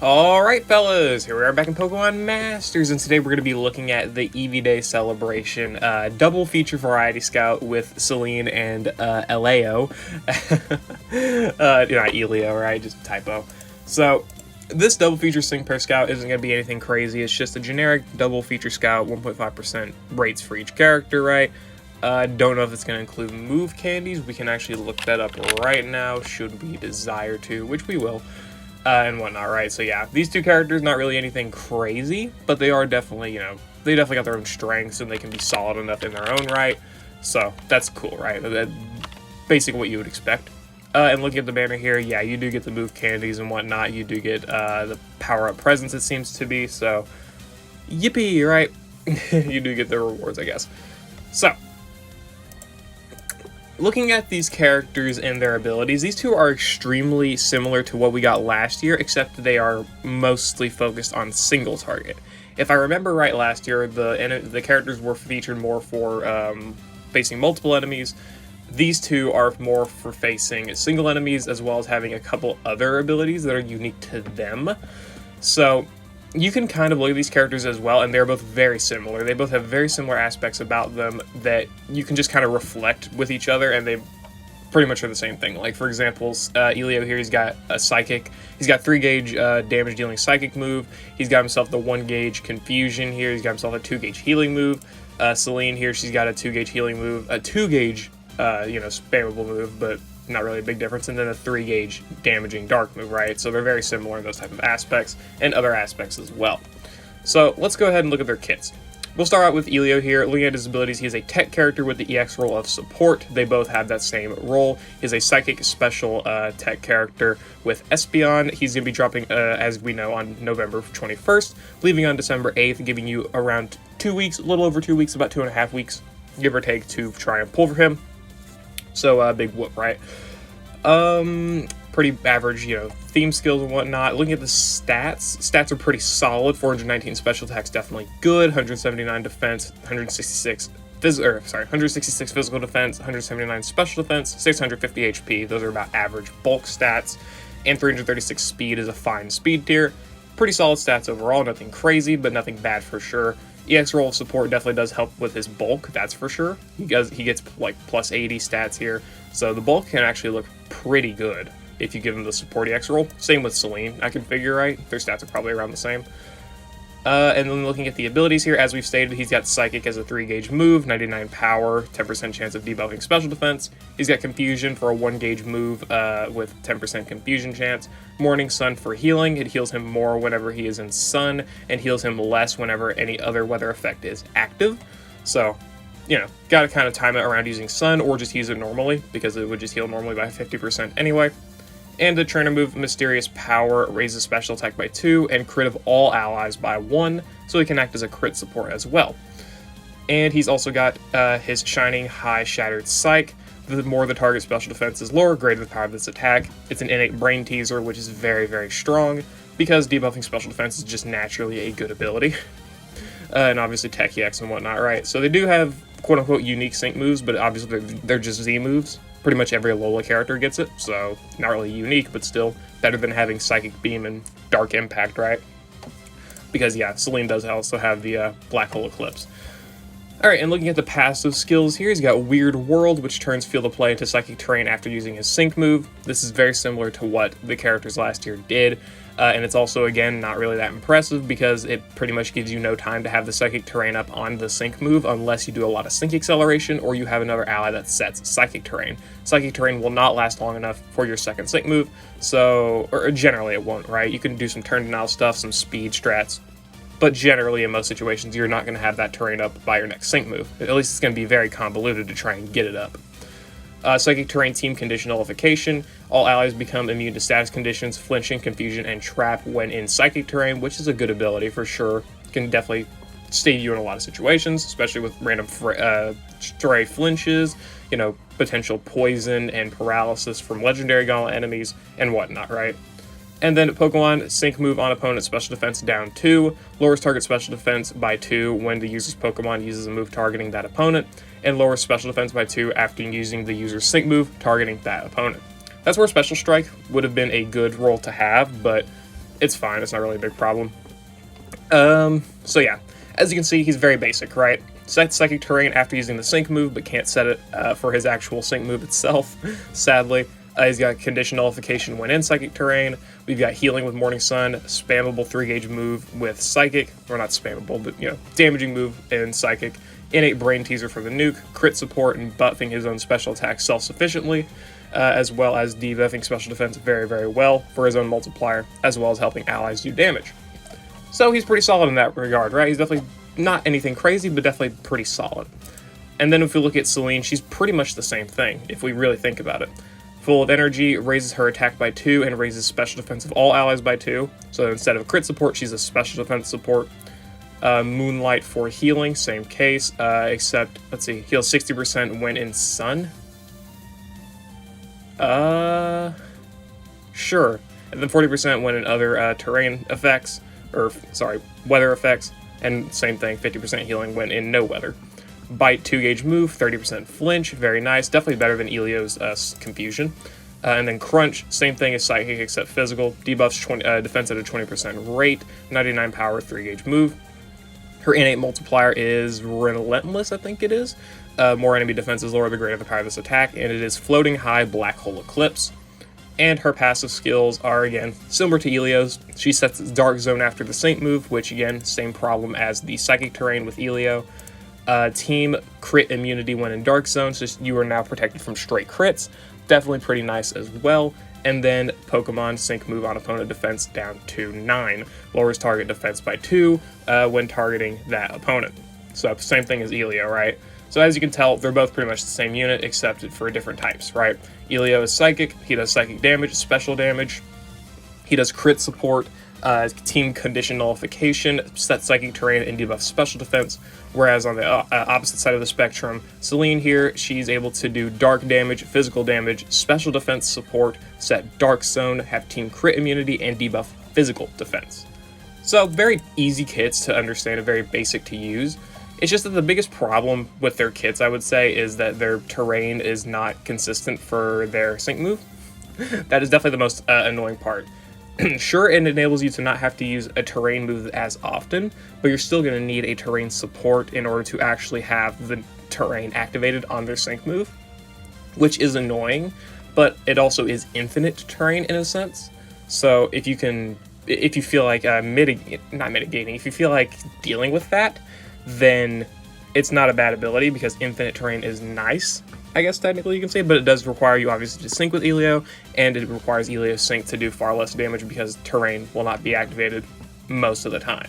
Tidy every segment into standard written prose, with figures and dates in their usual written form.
Alright fellas, here we are back in Pokemon Masters, and today we're going to be looking at the EV Day celebration, double feature Variety Scout with Selene and Elio. Not Elio, right? Just a typo. So, this double feature Sync Pair Scout isn't going to be anything crazy, it's just a generic double feature Scout, 1.5% rates for each character, right? Don't know if it's going to include move candies. We can actually look that up right now, should we desire to, which we will. And whatnot, right? So yeah, these two characters, not really anything crazy, but they are definitely, they definitely got their own strengths, and they can be solid enough in their own right. So that's cool, right? That's basically what you would expect. And looking at the banner here, yeah, you do get the move candies and whatnot. You do get the power-up presents, it seems to be, so yippee, right? You do get the rewards, I guess. So, looking at these characters and their abilities, these two are extremely similar to what we got last year, except they are mostly focused on single target. If I remember right, last year, the characters were featured more for facing multiple enemies. These two are more for facing single enemies, as well as having a couple other abilities that are unique to them. So you can kind of look at these characters as well, and they're both very similar. They both have very similar aspects about them that you can just kind of reflect with each other, and they pretty much are the same thing. Like, for example, Elio here, he's got a Psychic. He's got 3-gauge damage-dealing Psychic move. He's got himself the 1-gauge Confusion here. He's got himself a 2-gauge Healing move. Selene here, she's got a 2-gauge Healing move. A 2-gauge, spammable move, but not really a big difference, and then a 3-gauge damaging dark move, right? So they're very similar in those type of aspects, and other aspects as well. So let's go ahead and look at their kits. We'll start out with Elio here. Looking at his abilities, he is a tech character with the EX role of support. They both have that same role. He's a psychic special tech character with Espeon. He's going to be dropping, as we know, on November 21st, leaving on December 8th, giving you around 2 weeks, a little over 2 weeks, about 2.5 weeks, give or take, to try and pull for him. So, big whoop, right? Pretty average, theme skills and whatnot. Looking at the stats are pretty solid. 419 special attacks, definitely good. 179 defense, 166 physical defense, 179 special defense, 650 HP. Those are about average bulk stats. And 336 speed is a fine speed tier. Pretty solid stats overall, nothing crazy, but nothing bad for sure. EX role of support definitely does help with his bulk, that's for sure. He gets like plus 80 stats here, so the bulk can actually look pretty good if you give him the support EX role. Same with Selene, I can figure, right? Their stats are probably around the same. And then looking at the abilities here, as we've stated, he's got Psychic as a 3-gauge move, 99 power, 10% chance of debuffing special defense. He's got Confusion for a 1-gauge move with 10% confusion chance. Morning Sun for healing. It heals him more whenever he is in Sun, and heals him less whenever any other weather effect is active. So, gotta kind of time it around using Sun, or just use it normally, because it would just heal normally by 50% anyway. And the trainer move, Mysterious Power, raises special attack by 2 and crit of all allies by 1, so he can act as a crit support as well. And he's also got his Shining High Shattered Psych. The more the target special defense is lower, greater the power of this attack. It's an innate brain teaser, which is very, very strong, because debuffing special defense is just naturally a good ability. And obviously Tech EX and whatnot, right? So they do have quote-unquote unique sync moves, but obviously they're just Z moves. Pretty much every Alola character gets it, so not really unique, but still better than having Psychic Beam and Dark Impact, right? Because, yeah, Selene does also have the Black Hole Eclipse. Alright, and looking at the passive skills here, he's got Weird World, which turns Field of Play into Psychic Terrain after using his Sync move. This is very similar to what the characters last year did. And it's also, again, not really that impressive because it pretty much gives you no time to have the Psychic Terrain up on the Sync move unless you do a lot of Sync acceleration or you have another ally that sets Psychic Terrain. Psychic Terrain will not last long enough for your second Sync move, or generally it won't, right? You can do some turn denial stuff, some speed strats, but generally in most situations you're not going to have that terrain up by your next Sync move. At least it's going to be very convoluted to try and get it up. Psychic Terrain Team Condition Nullification. All allies become immune to status conditions, flinching, confusion, and trap when in Psychic Terrain, which is a good ability for sure. Can definitely save you in a lot of situations, especially with random stray flinches, potential poison and paralysis from legendary gauntlet enemies and whatnot, right? And then Pokemon Sync move on opponent special defense down 2, lowers target special defense by 2 when the user's Pokemon uses a move targeting that opponent, and lowers special defense by 2 after using the user's Sync move targeting that opponent. That's where Special Strike would have been a good role to have, but it's fine. It's not really a big problem. So yeah, as you can see, he's very basic, right? Sets Psychic Terrain after using the Sync move, but can't set it for his actual Sync move itself, sadly. He's got Condition Nullification when in Psychic Terrain. We've got Healing with Morning Sun, spammable 3-gauge move with Psychic, or not spammable, but, you know, damaging move in Psychic. Innate Brain Teaser for the nuke, crit support, and buffing his own special attacks self-sufficiently, as well as debuffing special defense very, very well for his own multiplier, as well as helping allies do damage. So he's pretty solid in that regard, right? He's definitely not anything crazy, but definitely pretty solid. And then if we look at Selene, she's pretty much the same thing, if we really think about it. Full of Energy raises her attack by 2 and raises special defense of all allies by 2. So instead of crit support, she's a special defense support. Moonlight for healing, same case, except, let's see, heals 60% when in Sun. Sure. And then 40% when in other terrain effects, weather effects, and same thing, 50% healing when in no weather. Bite 2-gauge move, 30% flinch, very nice, definitely better than Elio's Confusion. And then Crunch, same thing as Psychic except physical, debuffs defense at a 20% rate, 99 power, 3-gauge move. Her innate multiplier is Relentless, I think it is. More enemy defense is lower the greater the power of this attack, and it is Floating High Black Hole Eclipse. And her passive skills are, again, similar to Elio's. She sets Dark Zone after the Saint move, which, again, same problem as the Psychic Terrain with Elio. Team crit immunity when in Dark Zone, so you are now protected from straight crits. Definitely pretty nice as well. And then Pokemon Sync move on opponent defense down to 9. Lowers target defense by 2 when targeting that opponent. So same thing as Elio, right? So as you can tell, they're both pretty much the same unit, except for different types, right? Elio is Psychic, he does Psychic damage, special damage. He does crit support, team condition nullification, set Psychic Terrain, and debuff special defense. Whereas on the opposite side of the spectrum, Selene here, she's able to do dark damage, physical damage, special defense support, set Dark Zone, have team crit immunity, and debuff physical defense. So very easy kits to understand and very basic to use. It's just that the biggest problem with their kits, I would say, is that their terrain is not consistent for their sync move. That is definitely the most annoying part. Sure, it enables you to not have to use a terrain move as often, but you're still going to need a terrain support in order to actually have the terrain activated on their sync move, which is annoying, but it also is infinite terrain in a sense. So if you feel like if you feel like dealing with that, then it's not a bad ability because infinite terrain is nice, I guess technically you can say, but it does require you obviously to sync with Elio, and it requires Elio sync to do far less damage because terrain will not be activated most of the time.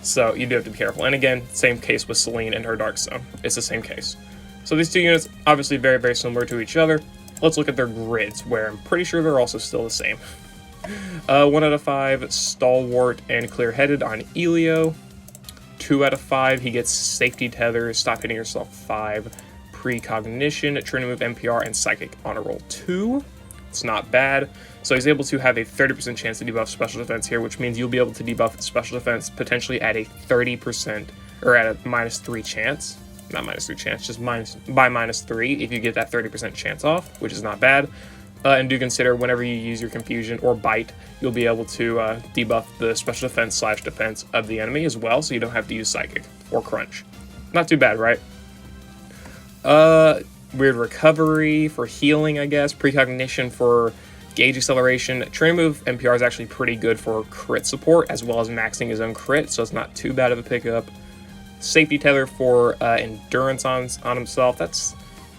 So you do have to be careful. And again, same case with Selene and her Dark Zone. It's the same case. So these two units, obviously very, very similar to each other. Let's look at their grids, where I'm pretty sure they're also still the same. 1 out of 5, Stalwart and Clear-Headed on Elio. 2 out of 5, he gets Safety Tether, Stop Hitting Yourself 5, Precognition, Training Move NPR, and Psychic on a roll 2. It's not bad. So he's able to have a 30% chance to debuff special defense here, which means you'll be able to debuff special defense potentially at a 30%, or at a -3 chance. Not -3 chance, just -3 if you get that 30% chance off, which is not bad. And do consider whenever you use your Confusion or Bite, you'll be able to debuff the special defense/defense of the enemy as well, so you don't have to use Psychic or Crunch. Not too bad, right? Weird Recovery for healing, I guess. Precognition for gauge acceleration. Training Move NPR is actually pretty good for crit support, as well as maxing his own crit, so it's not too bad of a pickup. Safety Tether for endurance on himself. That's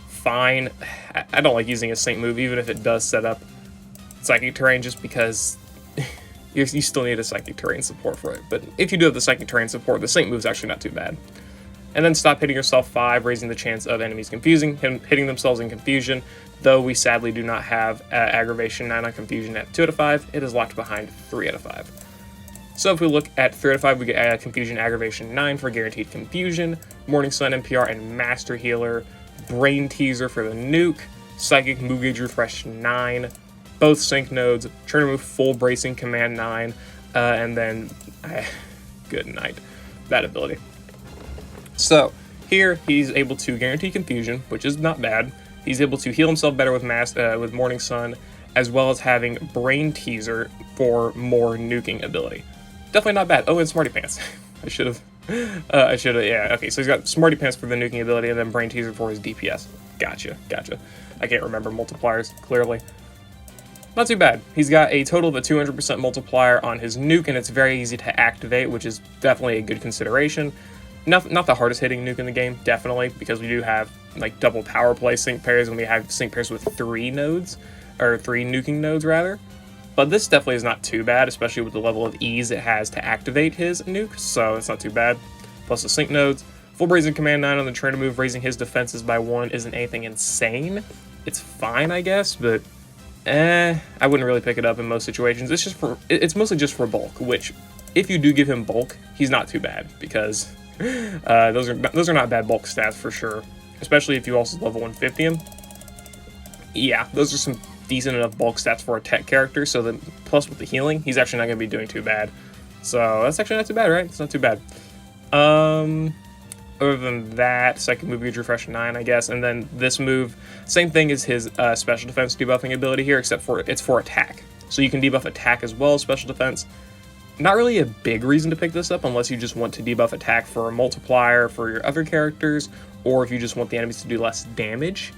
fine. I don't like using a Sync move, even if it does set up Psychic Terrain, just because you still need a Psychic Terrain support for it. But if you do have the Psychic Terrain support, the Sync move's actually not too bad. And then Stop Hitting Yourself 5, raising the chance of enemies hitting themselves in Confusion. Though we sadly do not have Aggravation 9 on Confusion at 2 out of 5, it is locked behind 3 out of 5. So if we look at 3 out of 5, we get Confusion Aggravation 9 for guaranteed Confusion, Morning Sun NPR and Master Healer, Brain Teaser for the nuke, Psychic Move Gauge Refresh 9, both sync nodes, Training Move Full Bracing Command 9, and then good night, that ability. So here he's able to guarantee Confusion, which is not bad. He's able to heal himself better with Morning Sun, as well as having Brain Teaser for more nuking ability. Definitely not bad. Oh, and Smarty Pants. I should have, yeah, okay, so he's got Smarty Pants for the nuking ability, and then Brain Teaser for his DPS. Gotcha. I can't remember multipliers, clearly. Not too bad. He's got a total of a 200% multiplier on his nuke, and it's very easy to activate, which is definitely a good consideration. Not the hardest hitting nuke in the game, definitely, because we do have like double power play sync pairs, and we have sync pairs with 3 nodes, or 3 nuking nodes rather. But this definitely is not too bad, especially with the level of ease it has to activate his nuke, so it's not too bad. Plus the sync nodes. Full Brazen Command 9 on the trainer move, raising his defenses by 1 isn't anything insane. It's fine, I guess, but I wouldn't really pick it up in most situations. It's mostly just for bulk, which, if you do give him bulk, he's not too bad, because those are not bad bulk stats for sure. Especially if you also level 150 him. Yeah, those are some decent enough bulk stats for a tech character, so then plus with the healing, he's actually not going to be doing too bad. So that's actually not too bad, right? It's not too bad. Other than that, second move gives refresh 9, I guess, and then this move, same thing as his special defense debuffing ability here, except for it's for attack. So you can debuff attack as well as special defense. Not really a big reason to pick this up unless you just want to debuff attack for a multiplier for your other characters, or if you just want the enemies to do less damage,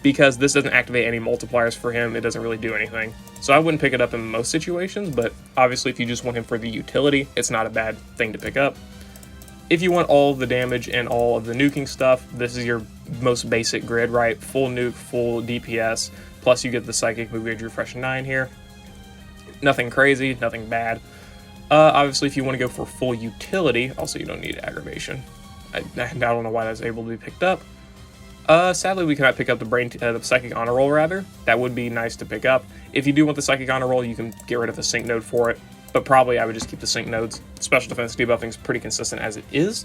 because this doesn't activate any multipliers for him, it doesn't really do anything. So I wouldn't pick it up in most situations, but obviously if you just want him for the utility, it's not a bad thing to pick up. If you want all of the damage and all of the nuking stuff, this is your most basic grid, right? Full nuke, full DPS, plus you get the Psychic Move Gauge Refresh 9 here. Nothing crazy, nothing bad. Obviously, if you want to go for full utility, also you don't need aggravation. I don't know why that's able to be picked up. Sadly, we cannot pick up the Psychic Honor Roll, rather. That would be nice to pick up. If you do want the Psychic Honor Roll, you can get rid of the sync node for it. But probably I would just keep the sync nodes. Special defense debuffing is pretty consistent as it is.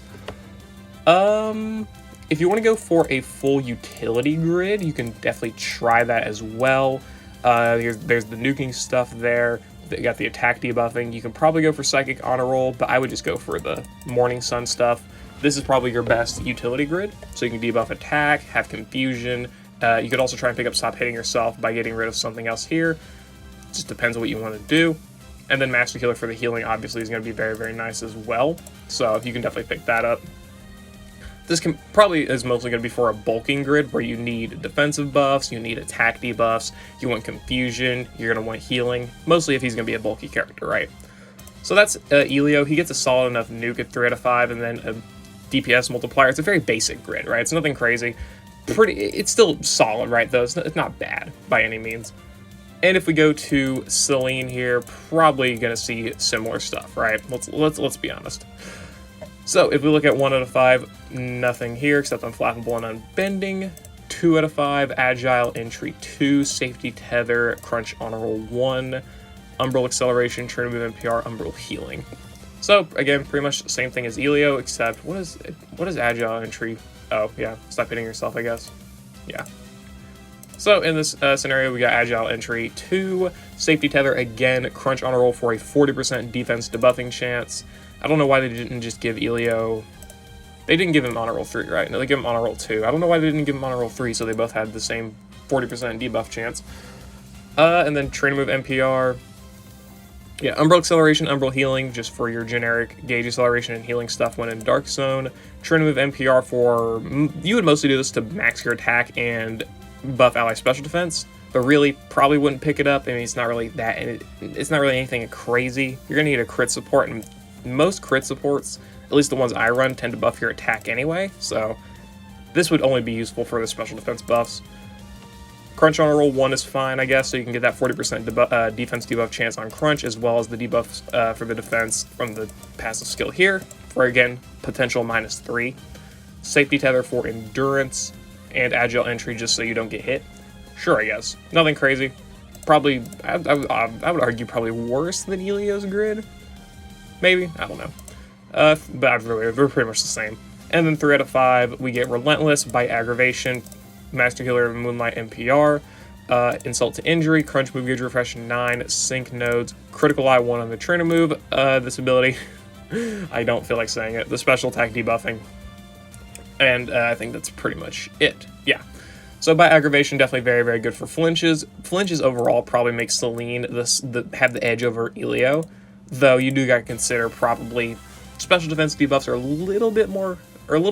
If you want to go for a full utility grid, you can definitely try that as well. There's the nuking stuff there. You got the attack debuffing. You can probably go for Psychic Honor Roll, but I would just go for the Morning Sun stuff. This is probably your best utility grid, so you can debuff attack, have confusion. You could also try and pick up Stop Hitting Yourself by getting rid of something else here. Just depends on what you want to do. And then Master Healer for the healing obviously is going to be very, very nice as well. So you can definitely pick that up. This probably is mostly going to be for a bulking grid where you need defensive buffs, you need attack debuffs, you want confusion, you're going to want healing. Mostly if he's going to be a bulky character, right? So that's Elio. He gets a solid enough nuke at 3 out of 5 and then a DPS multiplier. It's a very basic grid, right? It's nothing crazy. It's still solid, right, though? It's not bad by any means. And if we go to Selene here, probably gonna see similar stuff, right? Let's be honest. So if we look at 1 out of 5, nothing here except Unflappable and Unbending. 2 out of 5, Agile Entry 2, Safety Tether, Crunch Honor Roll 1, Umbral Acceleration, Trainer Move NPR, Umbral Healing. So again, pretty much the same thing as Elio, except what is Agile Entry? Oh yeah, Stop Hitting Yourself, I guess. Yeah. So in this scenario, we got Agile Entry 2, Safety Tether again, Crunch Honor Roll for a 40% defense debuffing chance. I don't know why they didn't just give Elio... They didn't give him Honor Roll 3, right? No, they gave him Honor Roll 2. I don't know why they didn't give him Honor Roll 3, so they both had the same 40% debuff chance. And then Trainer Move NPR. Yeah, Umbral Acceleration, Umbral Healing, just for your generic gauge acceleration and healing stuff when in Dark Zone. Trainer Move NPR for... You would mostly do this to max your attack and buff ally special defense, but really probably wouldn't pick it up. I mean, it's not really that, and it's not really anything crazy. You're gonna need a crit support, and most crit supports, at least the ones I run, tend to buff your attack anyway, so this would only be useful for the special defense buffs. Crunch Honor Roll 1 is fine, I guess, so you can get that 40% defense debuff chance on Crunch, as well as the debuffs for the defense from the passive skill here, for again, potential -3. Safety Tether for Endurance, and Agile Entry just so you don't get hit. Sure, I guess. Nothing crazy. Probably, I would argue probably worse than Elio's grid. Maybe, I don't know. But they're pretty much the same. And then 3 out of 5, we get Relentless, Bite Aggravation, Master Healer, Moonlight NPR, Insult to Injury, Crunch Move Gauge Refresh 9, Sync Nodes, Critical Eye 1 on the Trainer Move. This ability, I don't feel like saying it, the Special Attack Debuffing. And I think that's pretty much it. Yeah. So by aggravation, definitely very, very good for flinches. Flinches overall probably make Selene have the edge over Elio, though you do gotta consider probably special defense debuffs are a little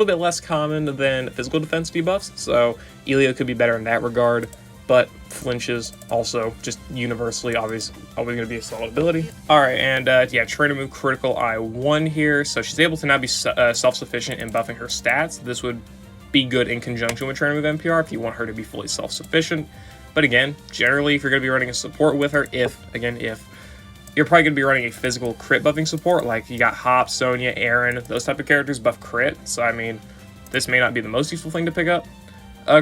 bit less common than physical defense debuffs, so Elio could be better in that regard, but flinches also just universally always going to be a solid ability. Alright, and yeah, trainer move critical eye 1 here, so she's able to now be self-sufficient in buffing her stats. This would be good in conjunction with trainer move NPR if you want her to be fully self-sufficient, but again, generally if you're going to be running a support with her, if you're probably going to be running a physical crit buffing support, like you got Hop, Sonya, Aaron, those type of characters buff crit, so I mean, this may not be the most useful thing to pick up.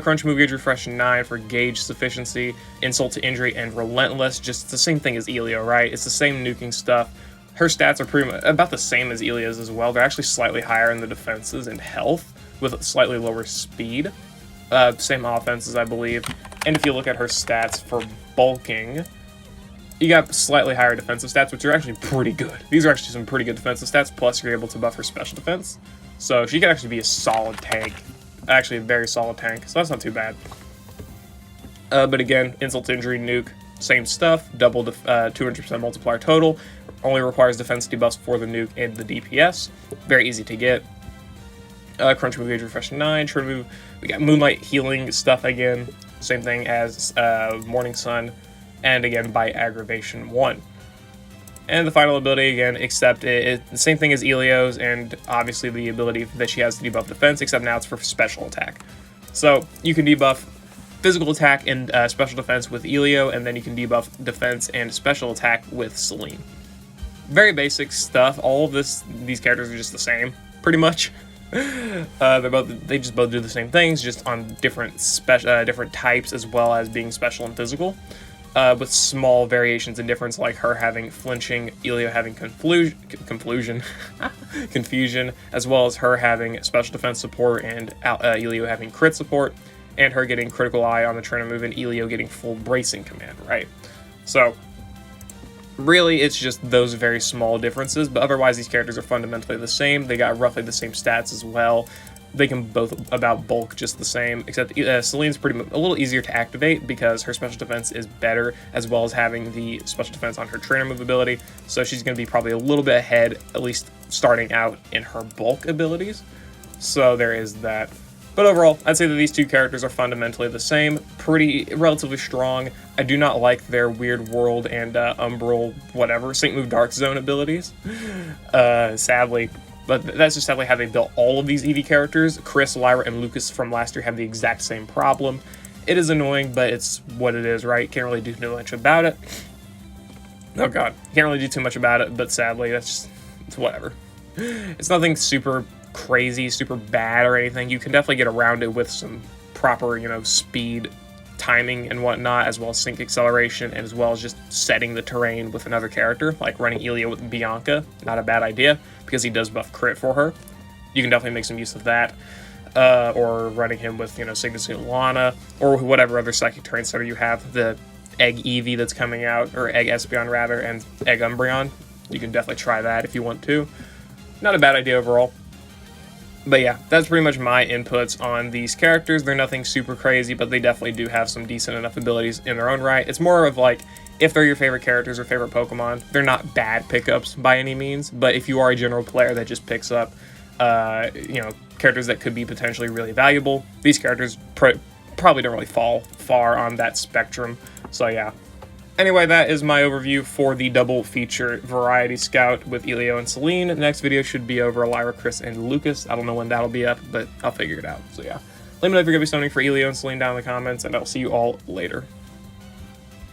Crunch move gauge refresh 9 for gauge sufficiency, insult to injury, and relentless, just the same thing as Elio, right? It's the same nuking stuff. Her stats are pretty much about the same as Elio's as well. They're actually slightly higher in the defenses and health, with slightly lower speed. Same offenses, I believe. And if you look at her stats for bulking, you got slightly higher defensive stats, which are actually pretty good. These are actually some pretty good defensive stats, plus you're able to buff her special defense. So she can actually be a solid tank. Actually, a very solid tank, so that's not too bad. But again, insult to injury, nuke, same stuff, double 200% multiplier total. Only requires defense debuffs for the nuke and the DPS. Very easy to get. Crunch move gauge refresh 9. True move, we got Moonlight healing stuff again. Same thing as Morning Sun. And again, by aggravation 1. And the final ability, again, except it's the same thing as Elio's, and obviously the ability that she has to debuff defense, except now it's for special attack. So you can debuff physical attack and special defense with Elio, and then you can debuff defense and special attack with Selene. Very basic stuff. All of these characters are just the same, pretty much. They just both do the same things, just on different types, as well as being special and physical. With small variations in difference, like her having flinching, Elio having confusion, as well as her having special defense support and Elio having crit support, and her getting critical eye on the trainer move and Elio getting full bracing command, right? So really, it's just those very small differences, but otherwise these characters are fundamentally the same. They got roughly the same stats as well. They can both about bulk just the same, except Selene's a little easier to activate because her special defense is better, as well as having the special defense on her trainer move ability, so she's going to be probably a little bit ahead, at least starting out in her bulk abilities. So there is that. But overall, I'd say that these two characters are fundamentally the same, relatively strong. I do not like their Weird World and Umbral, whatever, Sync Move Dark Zone abilities, sadly. But that's just sadly how they built all of these Eevee characters. Chris, Lyra, and Lucas from last year have the exact same problem. It is annoying, but it's what it is, right? Can't really do too much about it. Oh god, can't really do too much about it, but sadly, it's whatever. It's nothing super crazy, super bad or anything. You can definitely get around it with some proper, speed, timing, and whatnot, as well as sync acceleration, and as well as just setting the terrain with another character, like running Elio with Bianca. Not a bad idea, because he does buff crit for her. You can definitely make some use of that. Or running him with, Cygnus and Lana, or whatever other psychic terrain setter you have. The Egg Eevee that's coming out, or Egg Espeon rather, and Egg Umbreon. You can definitely try that if you want to. Not a bad idea overall. But yeah, that's pretty much my inputs on these characters. They're nothing super crazy, but they definitely do have some decent enough abilities in their own right. It's more of like, if they're your favorite characters or favorite Pokemon, they're not bad pickups by any means, but if you are a general player that just picks up, characters that could be potentially really valuable, these characters probably don't really fall far on that spectrum, so yeah. Anyway, that is my overview for the double feature Variety Scout with Elio and Selene. The next video should be over Lyra, Chris, and Lucas. I don't know when that'll be up, but I'll figure it out. So yeah, let me know if you're going to be summoning for Elio and Selene down in the comments, and I'll see you all later.